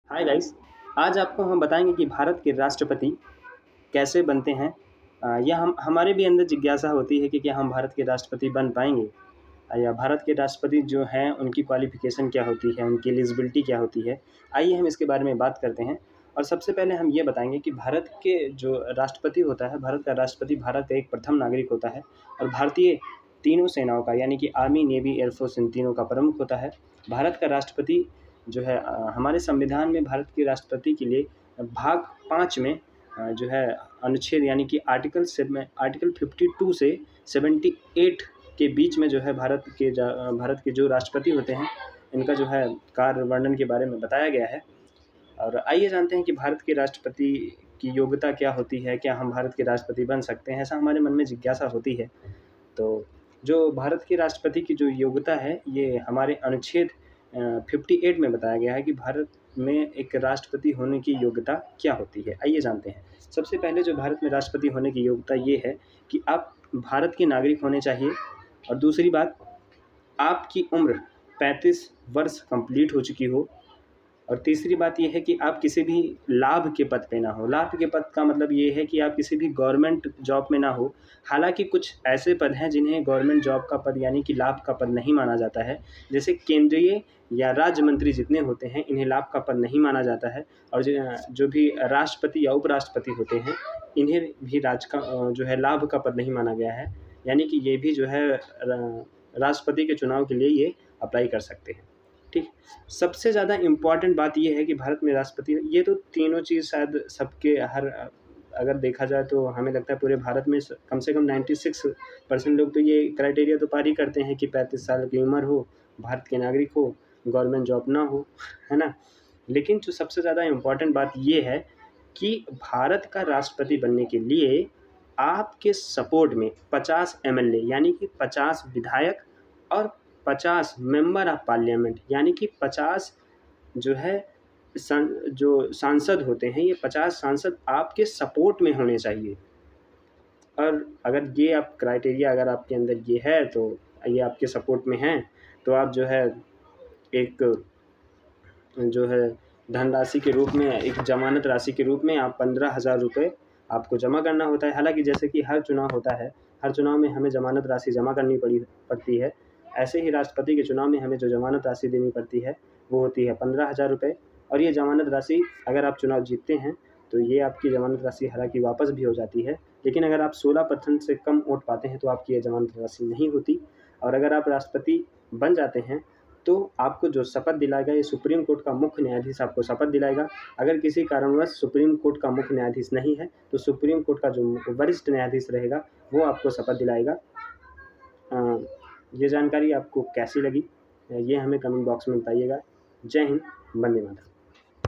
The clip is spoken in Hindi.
Hi guys. आज आपको हम बताएंगे कि भारत के राष्ट्रपति कैसे बनते हैं। यह हम हमारे भी अंदर जिज्ञासा होती है कि क्या हम भारत के राष्ट्रपति बन पाएंगे, या भारत के राष्ट्रपति जो हैं उनकी क्वालिफिकेशन क्या होती है, उनकी एलिजिबिलिटी क्या होती है। आइए हम इसके बारे में बात करते हैं। और सबसे पहले हम ये बताएंगे कि भारत के जो राष्ट्रपति होता है, भारत का राष्ट्रपति भारत का एक प्रथम नागरिक होता है और भारतीय तीनों सेनाओं का यानी कि आर्मी, नेवी, एयरफोर्स इन तीनों का प्रमुख होता है। भारत का राष्ट्रपति जो है हमारे संविधान में भारत के राष्ट्रपति के लिए भाग 5 में जो है अनुच्छेद यानी कि आर्टिकल 52 से 78 के बीच में जो है भारत के जो राष्ट्रपति होते हैं इनका जो है कार्य वर्णन के बारे में बताया गया है। और आइए जानते हैं कि भारत के राष्ट्रपति की योग्यता क्या होती है, क्या हम भारत के राष्ट्रपति बन सकते हैं, ऐसा हमारे मन में जिज्ञासा होती है। तो जो भारत के राष्ट्रपति की जो योग्यता है ये हमारे अनुच्छेद 58 में बताया गया है कि भारत में एक राष्ट्रपति होने की योग्यता क्या होती है। आइए जानते हैं। सबसे पहले जो भारत में राष्ट्रपति होने की योग्यता ये है कि आप भारत के नागरिक होने चाहिए, और दूसरी बात, आपकी उम्र 35 वर्ष कंप्लीट हो चुकी हो, और तीसरी बात यह है कि आप किसी भी लाभ के पद पे ना हो। लाभ के पद का मतलब ये है कि आप किसी भी गवर्नमेंट जॉब में ना हो। हालांकि कुछ ऐसे पद हैं जिन्हें गवर्नमेंट जॉब का पद यानी कि लाभ का पद नहीं माना जाता है, जैसे केंद्रीय या राज्य मंत्री जितने होते हैं इन्हें लाभ का पद नहीं माना जाता है। और जो भी राष्ट्रपति या उपराष्ट्रपति होते हैं इन्हें भी जो है लाभ का पद नहीं माना गया है, यानी कि ये भी जो है राष्ट्रपति के चुनाव के लिए ये अप्लाई कर सकते हैं। ठीक। सबसे ज़्यादा इम्पॉर्टेंट बात ये है कि भारत में राष्ट्रपति, ये तो तीनों चीज़ शायद सबके अगर देखा जाए तो हमें लगता है पूरे भारत में कम से कम 96% लोग तो ये क्राइटेरिया तो पार ही करते हैं कि 35 साल की उम्र हो, भारत के नागरिक हो, गवर्नमेंट जॉब ना हो, है ना। लेकिन जो सबसे ज़्यादा इम्पॉर्टेंट बात ये है कि भारत का राष्ट्रपति बनने के लिए आपके सपोर्ट में 50 MLA यानी कि 50 विधायक और 50 मेंबर ऑफ पार्लियामेंट यानी कि 50 जो है जो सांसद होते हैं, ये 50 सांसद आपके सपोर्ट में होने चाहिए। और अगर ये आप क्राइटेरिया अगर आपके अंदर ये है, तो ये आपके सपोर्ट में हैं, तो आप जो है एक जो है धनराशि के रूप में, एक ज़मानत राशि के रूप में आप 15,000 रुपये आपको जमा करना होता है। हालांकि जैसे कि हर चुनाव होता है, हर चुनाव में हमें ज़मानत राशि जमा करनी पड़ती है, ऐसे ही राष्ट्रपति के चुनाव में हमें जो ज़मानत राशि देनी पड़ती है वो होती है 15,000 रुपये। और ये ज़मानत राशि अगर आप चुनाव जीतते हैं तो ये आपकी ज़मानत राशि हालांकि वापस भी हो जाती है, लेकिन अगर आप 16% से कम वोट पाते हैं तो आपकी ये ज़मानत राशि नहीं होती। और अगर आप राष्ट्रपति बन जाते हैं तो आपको जो शपथ दिलाएगा ये सुप्रीम कोर्ट का मुख्य न्यायाधीश आपको शपथ दिलाएगा। अगर किसी कारणवश सुप्रीम कोर्ट का मुख्य न्यायाधीश नहीं है तो सुप्रीम कोर्ट का जो वरिष्ठ न्यायाधीश रहेगा वो आपको शपथ दिलाएगा। ये जानकारी आपको कैसी लगी ये हमें कमेंट बॉक्स में बताइएगा। जय हिंद, वंदे मातरम।